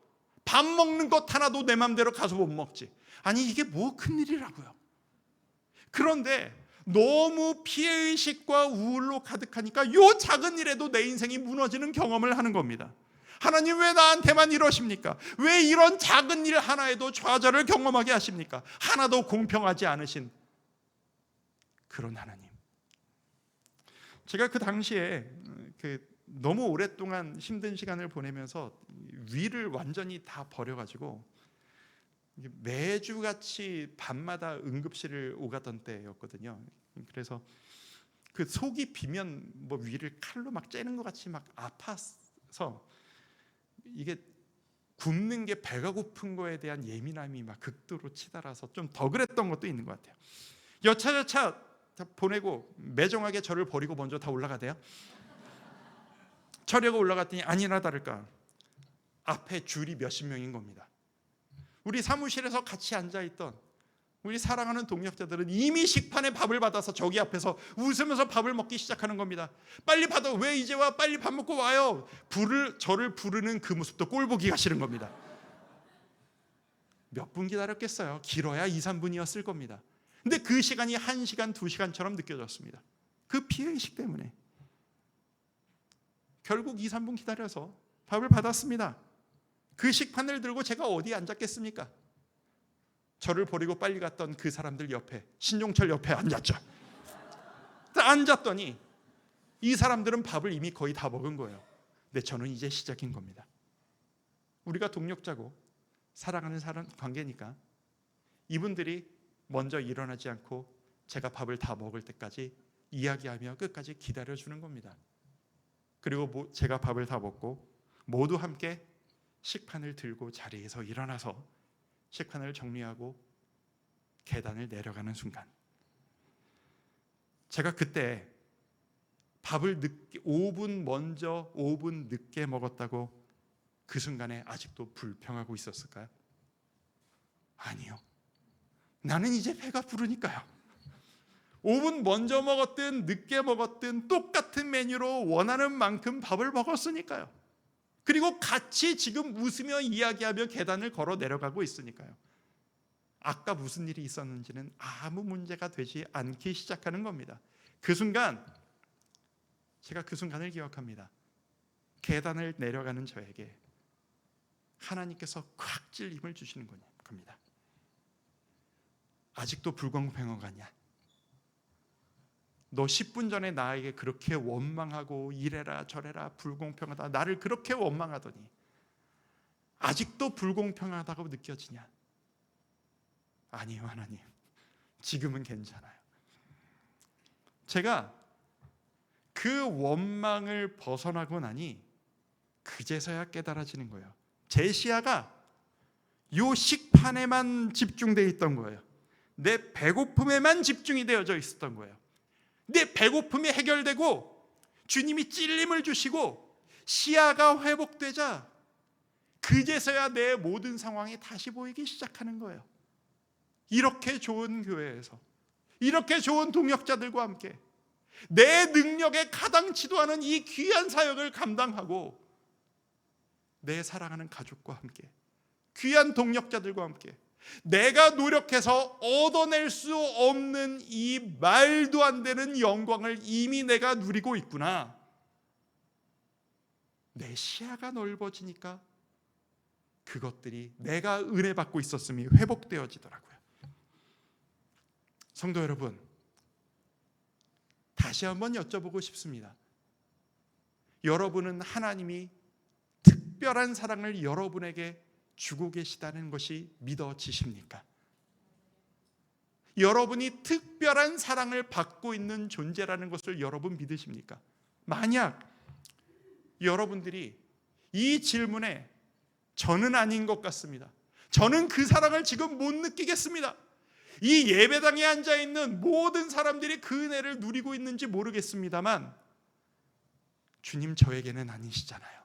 밥 먹는 것 하나도 내 맘대로 가서 못 먹지. 아니 이게 뭐 큰일이라고요. 그런데 너무 피해의식과 우울로 가득하니까 요 작은 일에도 내 인생이 무너지는 경험을 하는 겁니다. 하나님 왜 나한테만 이러십니까? 왜 이런 작은 일 하나에도 좌절을 경험하게 하십니까? 하나도 공평하지 않으신 그런 하나님. 제가 그 당시에 너무 오랫동안 힘든 시간을 보내면서 위를 완전히 다 버려가지고 매주같이 밤마다 응급실을 오가던 때였거든요. 그래서 그 속이 비면 뭐 위를 칼로 막 째는 것 같이 막 아파서 이게 굶는 게 배가 고픈 거에 대한 예민함이 막 극도로 치달아서 좀 더 그랬던 것도 있는 것 같아요. 여차저차 보내고 매정하게 저를 버리고 먼저 다 올라가대요. 처리하고 올라갔더니 아니나 다를까 앞에 줄이 몇십 명인 겁니다. 우리 사무실에서 같이 앉아있던 우리 사랑하는 동역자들은 이미 식판에 밥을 받아서 저기 앞에서 웃으면서 밥을 먹기 시작하는 겁니다. 빨리 받아, 왜 이제 와, 빨리 밥 먹고 와요. 저를 부르는 그 모습도 꼴보기가 싫은 겁니다. 몇 분 기다렸겠어요. 길어야 2, 3분이었을 겁니다. 근데 그 시간이 1시간, 2시간처럼 느껴졌습니다. 그 피해의식 때문에 결국 2, 3분 기다려서 밥을 받았습니다. 그 식판을 들고 제가 어디 앉았겠습니까? 저를 버리고 빨리 갔던 그 사람들 옆에, 신종철 옆에 앉았죠. 앉았더니 이 사람들은 밥을 이미 거의 다 먹은 거예요. 근데 저는 이제 시작인 겁니다. 우리가 동력자고 사랑하는 사람 관계니까 이분들이 먼저 일어나지 않고 제가 밥을 다 먹을 때까지 이야기하며 끝까지 기다려주는 겁니다. 그리고 제가 밥을 다 먹고 모두 함께 식판을 들고 자리에서 일어나서 식판을 정리하고 계단을 내려가는 순간, 제가 그때 밥을 5분 먼저 5분 늦게 먹었다고 그 순간에 아직도 불평하고 있었을까요? 아니요. 나는 이제 배가 부르니까요. 5분 먼저 먹었든 늦게 먹었든 똑같은 메뉴로 원하는 만큼 밥을 먹었으니까요. 그리고 같이 지금 웃으며 이야기하며 계단을 걸어 내려가고 있으니까요. 아까 무슨 일이 있었는지는 아무 문제가 되지 않기 시작하는 겁니다. 그 순간, 제가 그 순간을 기억합니다. 계단을 내려가는 저에게 하나님께서 콱 찔림을 주시는 겁니다. 아직도 불공평한 거냐? 너 10분 전에 나에게 그렇게 원망하고 이래라 저래라 불공평하다 나를 그렇게 원망하더니 아직도 불공평하다고 느껴지냐? 아니요, 하나님. 지금은 괜찮아요. 제가 그 원망을 벗어나고 나니 그제서야 깨달아지는 거예요. 제 시야가 요 식판에만 집중되어 있던 거예요. 내 배고픔에만 집중이 되어져 있었던 거예요. 내 배고픔이 해결되고 주님이 찔림을 주시고 시야가 회복되자 그제서야 내 모든 상황이 다시 보이기 시작하는 거예요. 이렇게 좋은 교회에서, 이렇게 좋은 동역자들과 함께 내 능력에 가당치도 않은 이 귀한 사역을 감당하고 내 사랑하는 가족과 함께, 귀한 동역자들과 함께 내가 노력해서 얻어낼 수 없는 이 말도 안 되는 영광을 이미 내가 누리고 있구나. 내 시야가 넓어지니까 그것들이 내가 은혜 받고 있었음이 회복되어지더라고요. 성도 여러분, 다시 한번 여쭤보고 싶습니다. 여러분은 하나님이 특별한 사랑을 여러분에게 주고 계시다는 것이 믿어지십니까? 여러분이 특별한 사랑을 받고 있는 존재라는 것을 여러분 믿으십니까? 만약 여러분들이 이 질문에 저는 아닌 것 같습니다, 저는 그 사랑을 지금 못 느끼겠습니다, 이 예배당에 앉아있는 모든 사람들이 그 은혜를 누리고 있는지 모르겠습니다만 주님 저에게는 아니시잖아요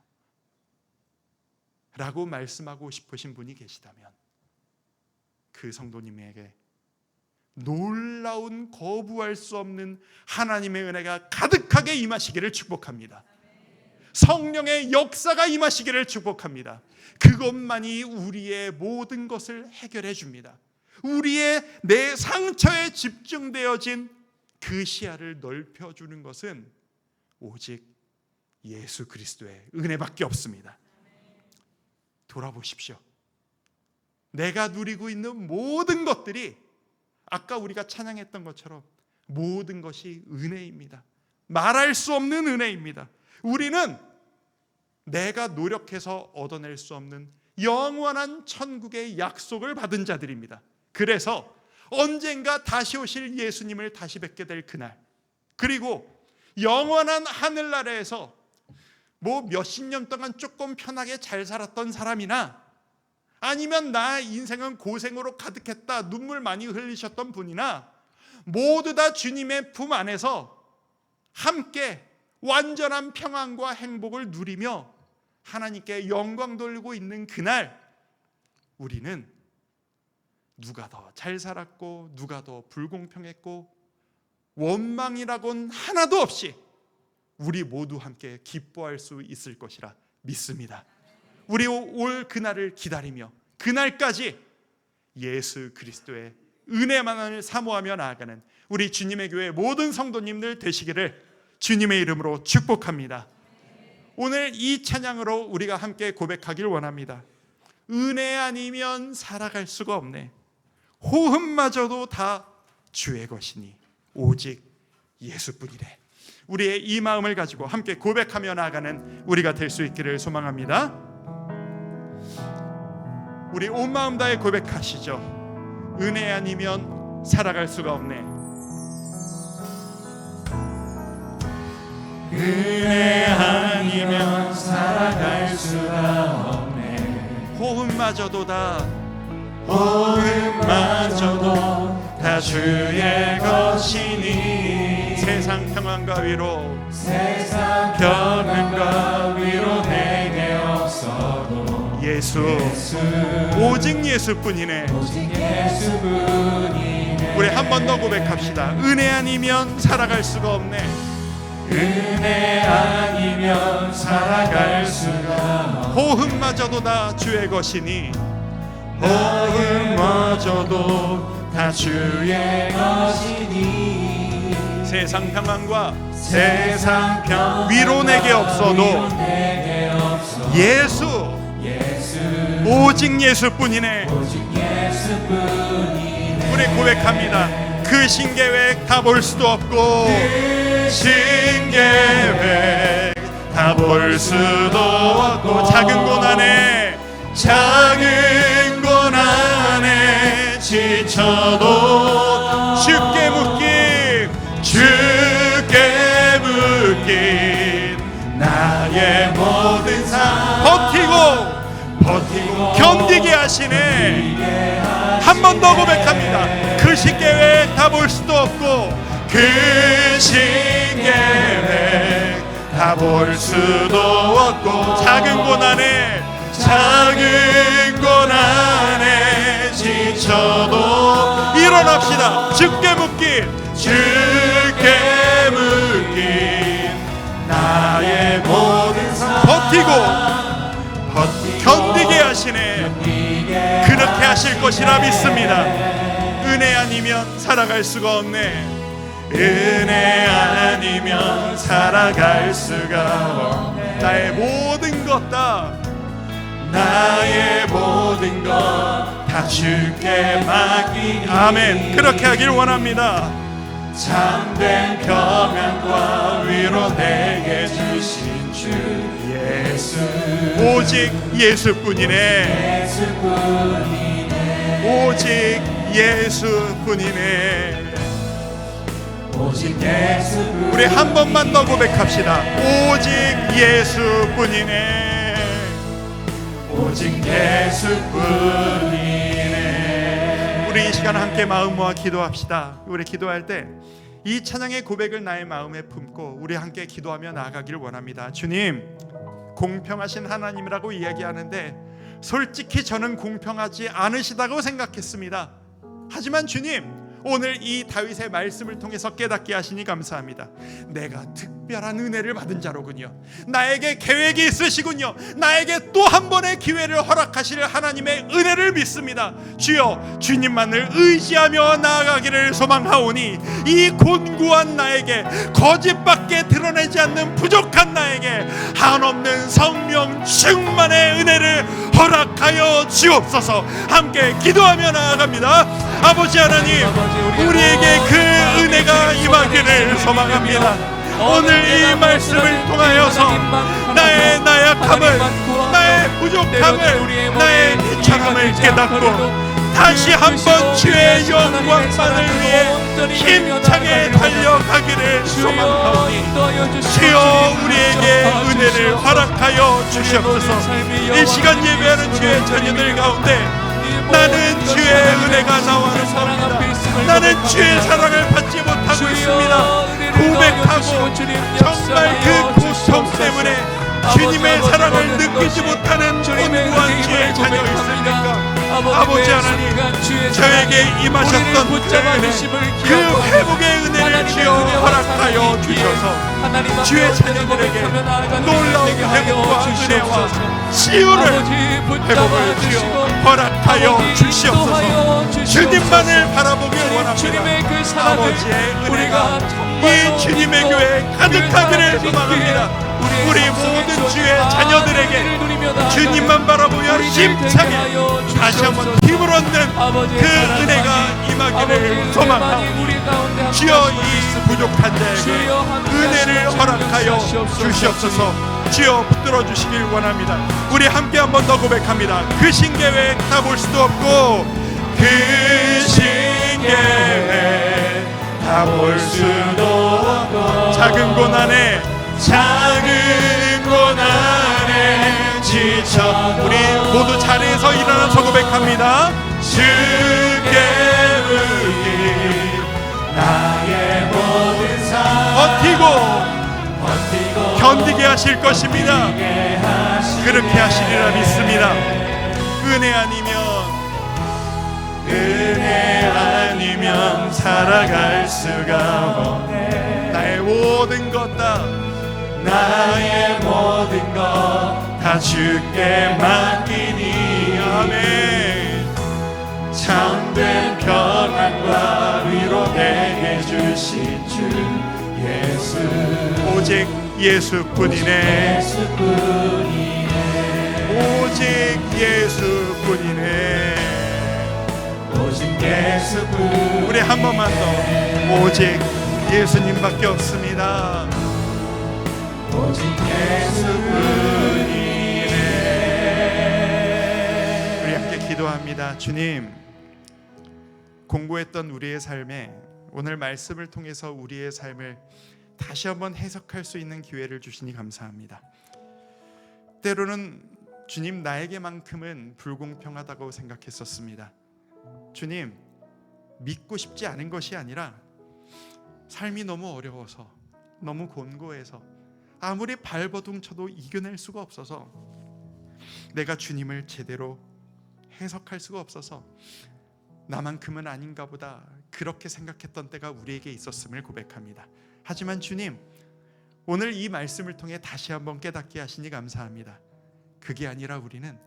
라고 말씀하고 싶으신 분이 계시다면 그 성도님에게 놀라운 거부할 수 없는 하나님의 은혜가 가득하게 임하시기를 축복합니다. 성령의 역사가 임하시기를 축복합니다. 그것만이 우리의 모든 것을 해결해 줍니다. 우리의 내 상처에 집중되어진 그 시야를 넓혀주는 것은 오직 예수 그리스도의 은혜밖에 없습니다. 돌아보십시오. 내가 누리고 있는 모든 것들이 아까 우리가 찬양했던 것처럼 모든 것이 은혜입니다. 말할 수 없는 은혜입니다. 우리는 내가 노력해서 얻어낼 수 없는 영원한 천국의 약속을 받은 자들입니다. 그래서 언젠가 다시 오실 예수님을 다시 뵙게 될 그날, 그리고 영원한 하늘나라에서 뭐 몇십 년 동안 조금 편하게 잘 살았던 사람이나 아니면 나 인생은 고생으로 가득했다 눈물 많이 흘리셨던 분이나 모두 다 주님의 품 안에서 함께 완전한 평안과 행복을 누리며 하나님께 영광 돌리고 있는 그날, 우리는 누가 더 잘 살았고 누가 더 불공평했고 원망이라곤 하나도 없이 우리 모두 함께 기뻐할 수 있을 것이라 믿습니다. 우리 올 그날을 기다리며 그날까지 예수 그리스도의 은혜만을 사모하며 나아가는 우리 주님의 교회 모든 성도님들 되시기를 주님의 이름으로 축복합니다. 오늘 이 찬양으로 우리가 함께 고백하길 원합니다. 은혜 아니면 살아갈 수가 없네. 호흡마저도 다 주의 것이니 오직 예수뿐이래. 우리의 이 마음을 가지고 함께 고백하며 나아가는 우리가 될 수 있기를 소망합니다. 우리 온 마음 다해 고백하시죠. 은혜 아니면 살아갈 수가 없네. 은혜 아니면 살아갈 수가 없네. 호흡마저도 다 주의 것이니 세상 평안과 위로 세상 평안과 위로 내게 없어도 예수 오직 예수뿐이네. 오직 예수뿐이네. 우리 한 번 더 고백합시다. 은혜 아니면 살아갈 수가 없네. 은혜 아니면 살아갈 수가 없네. 호흡마저도 다 주의 것이니 호흡마저도 다 주의 것이니 세상 평안과 세상 평안과 위로 내게 없어도 위로 내게 없어도 예수 오직 예수뿐이네. 오직 예수뿐이네. 우리 고백합니다. 그 신계획 다 볼 수도 없고 신계획 다 볼 수도 없고 작은 고난에 지쳐도 주께 묶인 나의 모든 삶 버티고 견디게 하시네. 한 번 더 고백합니다. 그 신계획 다 볼 수도 없고 그 신계획 다 볼 수도 없고 작은 고난에 지쳐도 일어납시다. 주께 묶인 주께 하시네. 그렇게 하실 것이라 믿습니다. 은혜 아니면 살아갈 수가 없네. 은혜 아니면 살아갈 수가 없네. 나의 모든 것 다, 나의 모든 것 다 주께 맡기. 아멘. 그렇게 하길 원합니다. 참된 평안과 위로 내게 주신 주 예수. 오직 예수뿐이네. 오직 예수뿐이네. 오직 예수. 우리 한 번만 더 고백합시다. 오직 예수뿐이네. 오직 예수뿐이네. 우리 이 시간 함께 마음 모아 기도합시다. 우리 기도할 때 이 찬양의 고백을 나의 마음에 품고 우리 함께 기도하며 나아가기를 원합니다. 주님, 공평하신 하나님이라고 이야기하는데 솔직히 저는 공평하지 않으시다고 생각했습니다. 하지만 주님, 오늘 이 다윗의 말씀을 통해서 깨닫게 하시니 감사합니다. 내가 특별한 은혜를 받은 자로군요. 나에게 계획이 있으시군요. 나에게 또 한 번의 기회를 허락하실 하나님의 은혜를 믿습니다. 주여, 주님만을 의지하며 나아가기를 소망하오니 이 곤고한 나에게, 거짓밖에 드러내지 않는 부족한 나에게 한없는 성령 충만의 은혜를 허락하여 주옵소서. 함께 기도하며 나아갑니다. 아버지 하나님, 우리에게 그 은혜가 임하기를 소망합니다. 오늘 이 말씀을 통하여서 나의 나약함을, 나의 부족함을, 나의 비참함을 깨닫고 다시 한번 주의 영광만을 위해 힘차게 달려가기를 소망하오니 주여, 우리에게 은혜를 허락하여 주시옵소서. 이 시간 예배하는 주의 자녀들 가운데 나는 주의 은혜가 나와는 겁니다. 나는 주의 사랑을 받지 못하고 있습니다. 고백하고 정말 그 고통 때문에 주님의 사랑을 느끼지 못하는 온고한 주의 자녀 있습니까? 아버지 하나님, 저에게 임하셨던 그 회복의 은혜를 주여 허락하여 주셔서 주의 자녀들에게 놀라운 회복과 은혜와 치유를, 회복을 주여 허락하여 주시옵소서. 주님만을 바라보길 원합니다. 아버지의 은혜가 이 주님의 교회에 가득하기를 소망합니다. 우리 모든 주의 자녀들에게 주님만 바라보며 힘차게 다시 한번 힘을 얻는 그 은혜가 임하기를 소망하오니 주여, 이 부족한 자에게 은혜를 허락하여 주시옵소서. 주여, 붙들어 주시길 원합니다. 우리 함께 한 번 더 고백합니다. 그 신계획 다 볼 수도 없고, 그 신계획 다 볼 수도 없고, 작은 고난에 지쳐. 우리 모두 자리에서 일어나서 고백합니다. 주께 의기 나의 모든 삶 버티고 견디게 하실 것입니다. 그렇게 하시리라 믿습니다. 은혜 아니면 살아갈 수가 없네. 나의 모든 것 다, 나의 모든 것 다 주께 맡기니. 아멘. 참된 평안과 위로 내게 주신 주 예수. 오직 예수뿐이네. 오직 예수뿐이네. 오직 예수뿐. 우리 한 번만 더. 오직 예수님밖에 없습니다. 오직 예수뿐이네. 우리 함께 기도합니다. 주님, 공고했던 우리의 삶에 오늘 말씀을 통해서 우리의 삶을 다시 한번 해석할 수 있는 기회를 주시니 감사합니다. 때로는 주님, 나에게만큼은 불공평하다고 생각했었습니다. 주님, 믿고 싶지 않은 것이 아니라 삶이 너무 어려워서, 너무 곤고해서 아무리 발버둥 쳐도 이겨낼 수가 없어서, 내가 주님을 제대로 해석할 수가 없어서 나만큼은 아닌가 보다 그렇게 생각했던 때가 우리에게 있었음을 고백합니다. 하지만 주님, 오늘 이 말씀을 통해 다시 한번 깨닫게 하시니 감사합니다. 그게 아니라 우리는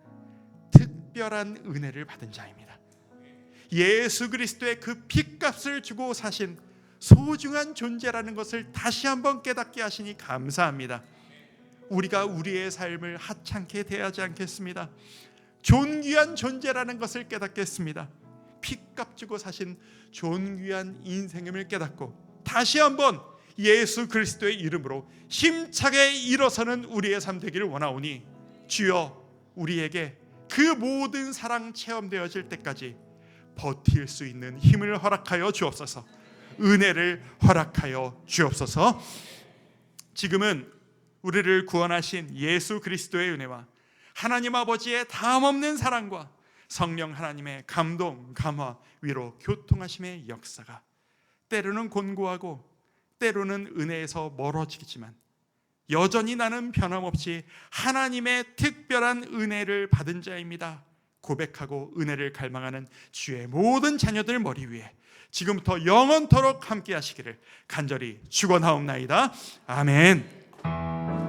특별한 은혜를 받은 자입니다. 예수 그리스도의 그 핏값을 주고 사신 소중한 존재라는 것을 다시 한번 깨닫게 하시니 감사합니다. 우리가 우리의 삶을 하찮게 대하지 않겠습니다. 존귀한 존재라는 것을 깨닫겠습니다. 핏값 주고 사신 존귀한 인생임을 깨닫고 다시 한번 예수 그리스도의 이름으로 힘차게 일어서는 우리의 삶 되기를 원하오니 주여 우리에게 그 모든 사랑 체험되어질 때까지 버틸 수 있는 힘을 허락하여 주옵소서. 은혜를 허락하여 주옵소서. 지금은 우리를 구원하신 예수 그리스도의 은혜와 하나님 아버지의 다함없는 사랑과 성령 하나님의 감동, 감화, 위로, 교통하심의 역사가 때로는 곤고하고 때로는 은혜에서 멀어지겠지만 여전히 나는 변함없이 하나님의 특별한 은혜를 받은 자입니다 고백하고 은혜를 갈망하는 주의 모든 자녀들 머리 위에 지금부터 영원토록 함께 하시기를 간절히 축원하옵나이다. 아멘.